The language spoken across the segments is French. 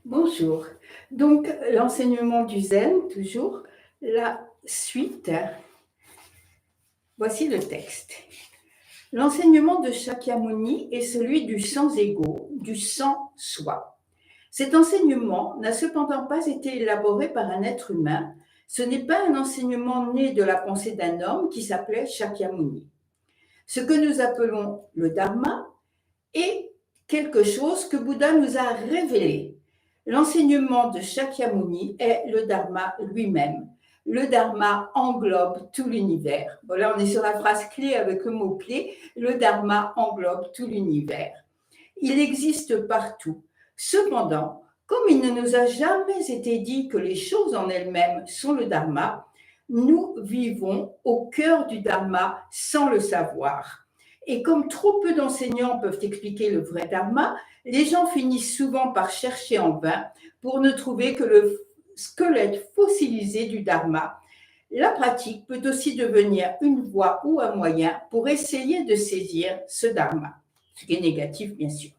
Bonjour. Donc, l'enseignement du zen, toujours, la suite. Voici le texte. L'enseignement de Shakyamuni est celui du sans-ego, du sans-soi. Cet enseignement n'a cependant pas été élaboré par un être humain. Ce n'est pas un enseignement né de la pensée d'un homme qui s'appelait Shakyamuni. Ce que nous appelons le Dharma est quelque chose que Bouddha nous a révélé. L'enseignement de Shakyamuni est le Dharma lui-même. Le Dharma englobe tout l'univers. Bon, là, on est sur la phrase clé avec le mot clé. Le Dharma englobe tout l'univers. Il existe partout. Cependant, comme il ne nous a jamais été dit que les choses en elles-mêmes sont le Dharma, nous vivons au cœur du Dharma sans le savoir. Et comme trop peu d'enseignants peuvent expliquer le vrai Dharma, les gens finissent souvent par chercher en vain pour ne trouver que le squelette fossilisé du Dharma. La pratique peut aussi devenir une voie ou un moyen pour essayer de saisir ce Dharma, ce qui est négatif bien sûr.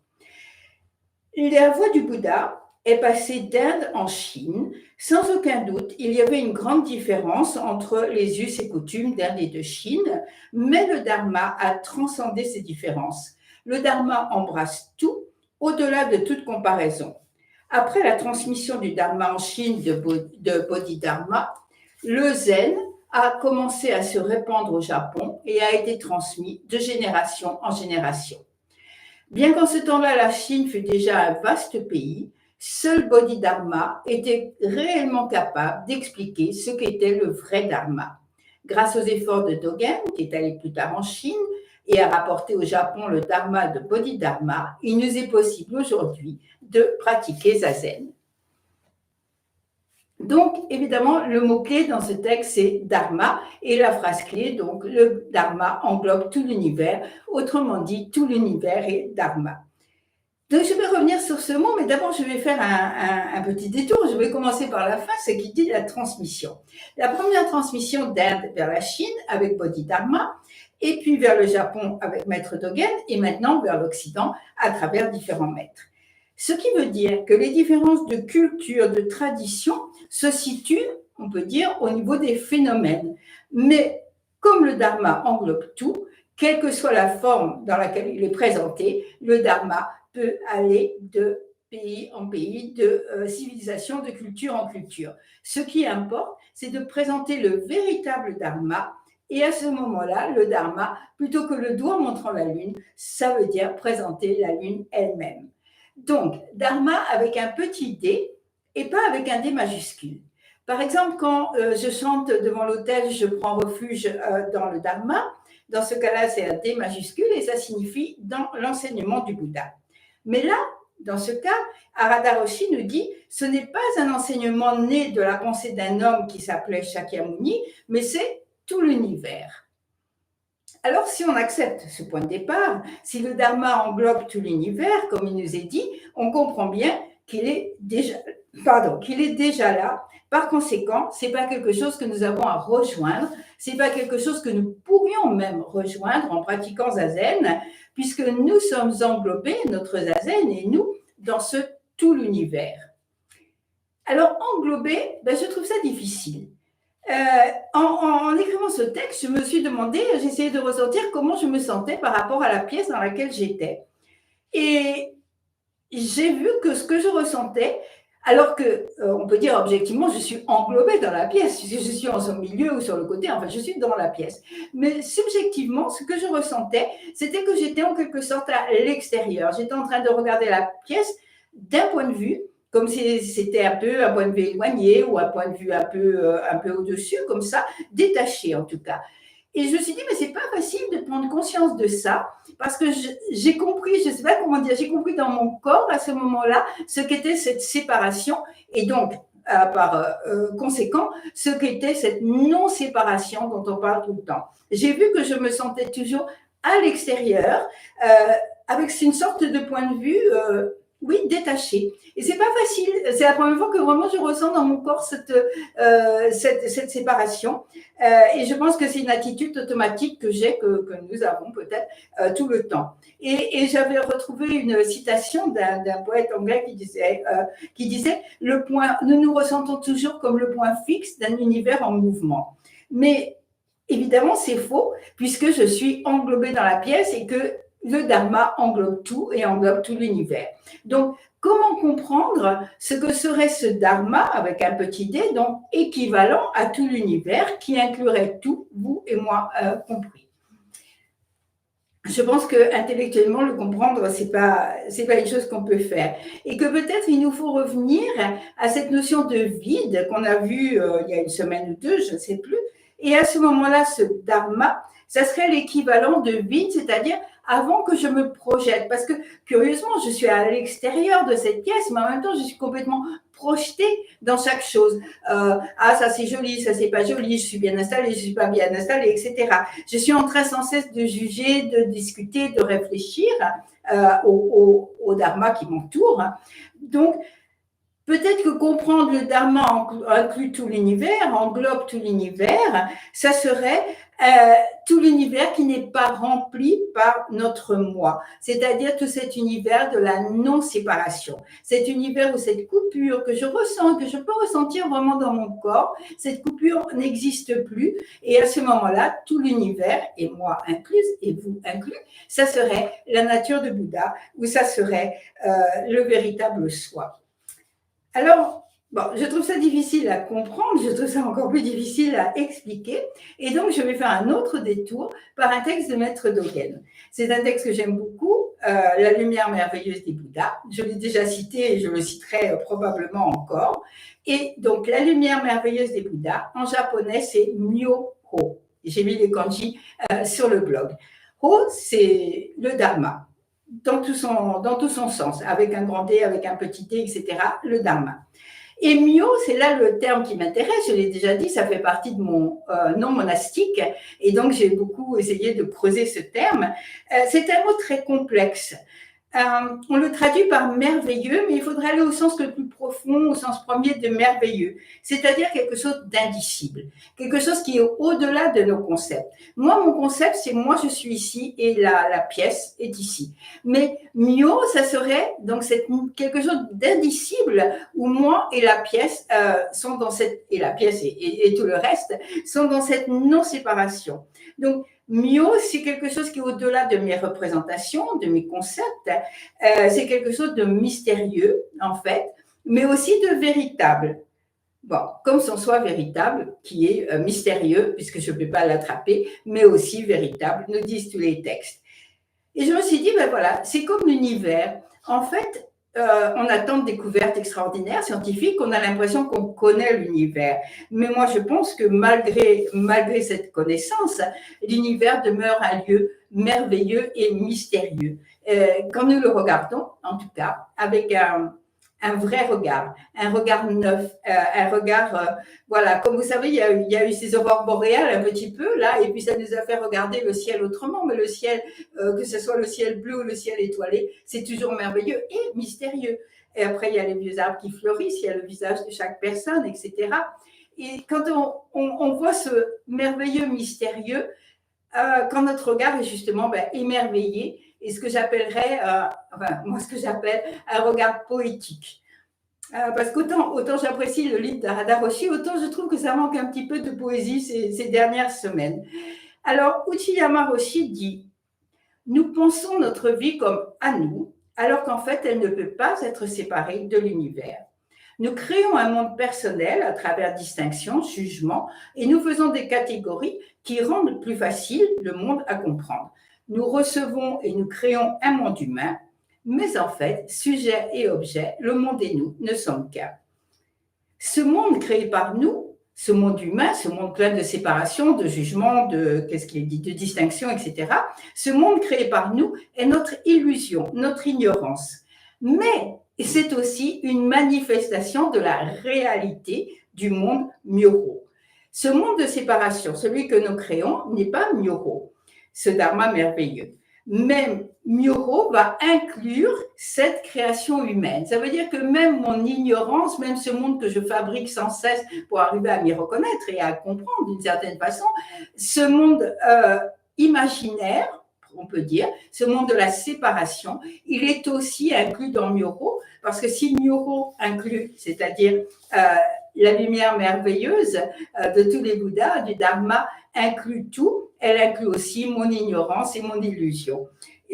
La voie du Bouddha est passée d'Inde en Chine. Sans aucun doute, il y avait une grande différence entre les us et coutumes d'Inde et de Chine, mais le Dharma a transcendé ces différences. Le Dharma embrasse tout, au-delà de toute comparaison. Après la transmission du Dharma en Chine de Bodhidharma, le Zen a commencé à se répandre au Japon et a été transmis de génération en génération. Bien qu'en ce temps-là, la Chine fût déjà un vaste pays, seul Bodhidharma était réellement capable d'expliquer ce qu'était le vrai Dharma. Grâce aux efforts de Dogen, qui est allé plus tard en Chine et a rapporté au Japon le Dharma de Bodhidharma, il nous est possible aujourd'hui de pratiquer Zazen. Donc, évidemment, le mot-clé dans ce texte, c'est Dharma, et la phrase clé, donc, le Dharma englobe tout l'univers, autrement dit, tout l'univers est Dharma. Donc, je vais revenir sur ce mot, mais d'abord, je vais faire un petit détour. Je vais commencer par la fin, ce qui dit la transmission. La première transmission d'Inde vers la Chine avec Bodhidharma, et puis vers le Japon avec Maître Dogen, et maintenant vers l'Occident à travers différents maîtres. Ce qui veut dire que les différences de culture, de tradition se situent, on peut dire, au niveau des phénomènes. Mais comme le Dharma englobe tout, quelle que soit la forme dans laquelle il est présenté, le Dharma peut aller de pays en pays, de civilisation, de culture en culture. Ce qui importe, c'est de présenter le véritable Dharma. Et à ce moment-là, le Dharma, plutôt que le doigt montrant la lune, ça veut dire présenter la lune elle-même. Donc, Dharma avec un petit d et pas avec un d majuscule. Par exemple, quand je chante devant l'autel, je prends refuge dans le Dharma. Dans ce cas-là, c'est un d majuscule et ça signifie dans l'enseignement du Bouddha. Mais là, dans ce cas, Arada Roshi nous dit ce n'est pas un enseignement né de la pensée d'un homme qui s'appelait Shakyamuni, mais c'est tout l'univers. Alors, si on accepte ce point de départ, si le Dharma englobe tout l'univers, comme il nous est dit, on comprend bien qu'il est déjà là. Par conséquent, ce n'est pas quelque chose que nous avons à rejoindre, ce n'est pas quelque chose que nous pourrions même rejoindre en pratiquant Zazen, puisque nous sommes englobés, notre Zazen et nous, dans ce tout l'univers. Alors, englober, je trouve ça difficile. En écrivant ce texte, je me suis demandé, j'essayais de ressentir comment je me sentais par rapport à la pièce dans laquelle j'étais. Et j'ai vu que ce que je ressentais, alors que, on peut dire objectivement, je suis englobée dans la pièce, je suis en son milieu ou sur le côté, enfin, je suis dans la pièce. Mais subjectivement, ce que je ressentais, c'était que j'étais en quelque sorte à l'extérieur. J'étais en train de regarder la pièce d'un point de vue, comme si c'était un peu un point de vue éloigné ou un point de vue un peu au-dessus, comme ça, détaché en tout cas. Et je me suis dit, mais c'est pas facile de prendre conscience de ça, parce que j'ai compris, je sais pas comment dire, j'ai compris dans mon corps à ce moment-là ce qu'était cette séparation, et donc, par conséquent, ce qu'était cette non-séparation dont on parle tout le temps. J'ai vu que je me sentais toujours à l'extérieur, avec une sorte de point de vue Oui, détaché. Et c'est pas facile. C'est la première fois que vraiment je ressens dans mon corps cette séparation. Et je pense que c'est une attitude automatique que j'ai, que nous avons peut-être tout le temps. Et j'avais retrouvé une citation d'un poète anglais qui disait le point, nous nous ressentons toujours comme le point fixe d'un univers en mouvement. Mais évidemment, c'est faux, puisque je suis englobée dans la pièce et que le dharma englobe tout et englobe tout l'univers. Donc, comment comprendre ce que serait ce dharma avec un petit d, donc équivalent à tout l'univers qui inclurait tout, vous et moi compris. Je pense que intellectuellement le comprendre, c'est pas une chose qu'on peut faire, et que peut-être il nous faut revenir à cette notion de vide qu'on a vue il y a une semaine ou deux, je ne sais plus. Et à ce moment-là, ce dharma, ça serait l'équivalent de vide, c'est-à-dire avant que je me projette. Parce que, curieusement, je suis à l'extérieur de cette pièce, mais en même temps, je suis complètement projetée dans chaque chose. Ah, ça c'est joli, ça c'est pas joli, je suis bien installée, je suis pas bien installée, etc. Je suis en train sans cesse de juger, de discuter, de réfléchir au dharma qui m'entoure. Donc, peut-être que comprendre le dharma inclut tout l'univers, englobe tout l'univers, ça serait tout l'univers qui n'est pas rempli par notre moi, c'est-à-dire tout cet univers de la non-séparation, cet univers où cette coupure que je ressens, que je peux ressentir vraiment dans mon corps, cette coupure n'existe plus, et à ce moment-là, tout l'univers, et moi incluse, et vous inclus, ça serait la nature de Bouddha, ou ça serait le véritable soi. Alors, bon, je trouve ça difficile à comprendre, je trouve ça encore plus difficile à expliquer, et donc je vais faire un autre détour par un texte de Maître Dogen. C'est un texte que j'aime beaucoup, La lumière merveilleuse des Bouddhas. Je l'ai déjà cité et je le citerai probablement encore. Et donc, La lumière merveilleuse des Bouddhas, en japonais, c'est Myo-ho. J'ai mis les kanji sur le blog. Ho, c'est le dharma. Dans tout son sens, avec un grand D, avec un petit D, etc., le dharma. Et myo, c'est là le terme qui m'intéresse, je l'ai déjà dit, ça fait partie de mon nom monastique, et donc j'ai beaucoup essayé de creuser ce terme. C'est un mot très complexe. On le traduit par merveilleux, mais il faudrait aller au sens le plus profond, au sens premier de merveilleux, c'est-à-dire quelque chose d'indicible, quelque chose qui est au-delà de nos concepts. Moi, mon concept, c'est moi, je suis ici et la pièce est ici. Mais myo, ça serait donc quelque chose d'indicible où moi et la pièce sont dans cette, et la pièce et tout le reste sont dans cette non-séparation. Donc, myo, c'est quelque chose qui est au-delà de mes représentations, de mes concepts. C'est quelque chose de mystérieux, en fait, mais aussi de véritable. Bon, comme son soi véritable, qui est mystérieux, puisque je ne peux pas l'attraper, mais aussi véritable, nous disent tous les textes. Et je me suis dit, ben voilà, c'est comme l'univers. En fait, on a tant de découvertes extraordinaires, scientifiques, qu'on a l'impression qu'on connaît l'univers. Mais moi, je pense que malgré cette connaissance, l'univers demeure un lieu merveilleux et mystérieux. Quand nous le regardons, en tout cas, avec un vrai regard, un regard neuf, un regard, voilà, comme vous savez, il y a eu ces aurores boréales un petit peu, là, et puis ça nous a fait regarder le ciel autrement, mais le ciel, que ce soit le ciel bleu ou le ciel étoilé, c'est toujours merveilleux et mystérieux. Et après, il y a les vieux arbres qui fleurissent, il y a le visage de chaque personne, etc. Et quand on voit ce merveilleux mystérieux, quand notre regard est justement émerveillé, et ce que j'appellerais, moi ce que j'appelle un regard poétique. Parce qu'autant j'apprécie le livre d'Arada Roshi, autant je trouve que ça manque un petit peu de poésie ces dernières semaines. Alors, Uchiyama Roshi dit « Nous pensons notre vie comme à nous, alors qu'en fait, elle ne peut pas être séparée de l'univers. Nous créons un monde personnel à travers distinction, jugement, et nous faisons des catégories qui rendent plus facile le monde à comprendre. Nous recevons et nous créons un monde humain, mais en fait, sujet et objet, le monde et nous ne sommes qu'un. Ce monde créé par nous, ce monde humain, ce monde plein de séparation, de jugement, de distinction, etc., ce monde créé par nous est notre illusion, notre ignorance. Mais c'est aussi une manifestation de la réalité du monde Myoho. Ce monde de séparation, celui que nous créons, n'est pas Myoho, ce dharma merveilleux. Mais Myoho va inclure cette création humaine. Ça veut dire que même mon ignorance, même ce monde que je fabrique sans cesse pour arriver à m'y reconnaître et à comprendre d'une certaine façon, ce monde imaginaire, on peut dire, ce monde de la séparation, il est aussi inclus dans Myoho, parce que si Myoho inclut, c'est-à-dire la lumière merveilleuse de tous les Bouddhas, du Dharma, inclut tout, elle inclut aussi mon ignorance et mon illusion.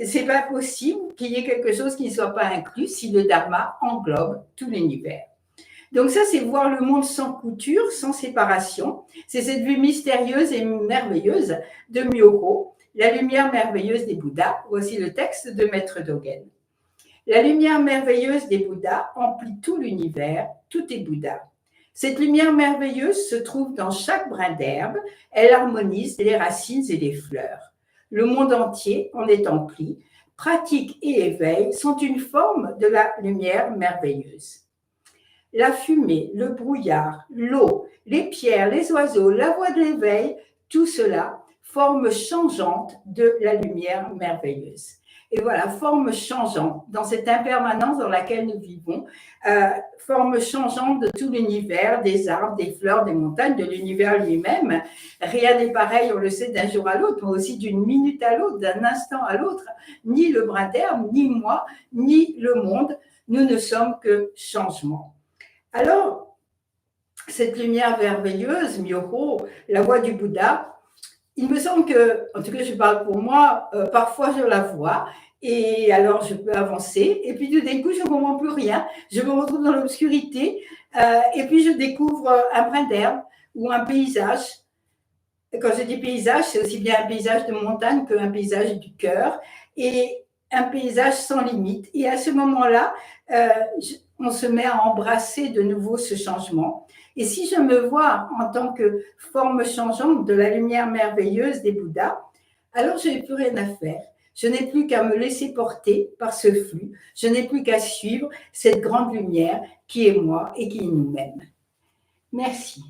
C'est pas possible qu'il y ait quelque chose qui ne soit pas inclus si le Dharma englobe tout l'univers. Donc ça, c'est voir le monde sans couture, sans séparation. C'est cette vue mystérieuse et merveilleuse de Myoho, la lumière merveilleuse des Bouddhas. Voici le texte de Maître Dogen. La lumière merveilleuse des Bouddhas emplit tout l'univers, tout est Bouddha. Cette lumière merveilleuse se trouve dans chaque brin d'herbe, elle harmonise les racines et les fleurs. Le monde entier en est empli. Pratique et éveil sont une forme de la lumière merveilleuse. La fumée, le brouillard, l'eau, les pierres, les oiseaux, la voix de l'éveil, tout cela, forme changeante de la lumière merveilleuse. Et voilà, forme changeante dans cette impermanence dans laquelle nous vivons, forme changeante de tout l'univers, des arbres, des fleurs, des montagnes, de l'univers lui-même. Rien n'est pareil, on le sait, d'un jour à l'autre, mais aussi d'une minute à l'autre, d'un instant à l'autre. Ni le brin d'herbe, ni moi, ni le monde, nous ne sommes que changement. Alors, cette lumière merveilleuse, Myoho, la voix du Bouddha, il me semble que, en tout cas je parle pour moi, parfois je la vois et alors je peux avancer et puis tout d'un coup je ne comprends plus rien, je me retrouve dans l'obscurité et puis je découvre un brin d'herbe ou un paysage. Quand je dis paysage, c'est aussi bien un paysage de montagne qu'un paysage du cœur et un paysage sans limite. Et à ce moment-là, on se met à embrasser de nouveau ce changement. Et si je me vois en tant que forme changeante de la lumière merveilleuse des Bouddhas, alors je n'ai plus rien à faire. Je n'ai plus qu'à me laisser porter par ce flux. Je n'ai plus qu'à suivre cette grande lumière qui est moi et qui nous mène. Merci.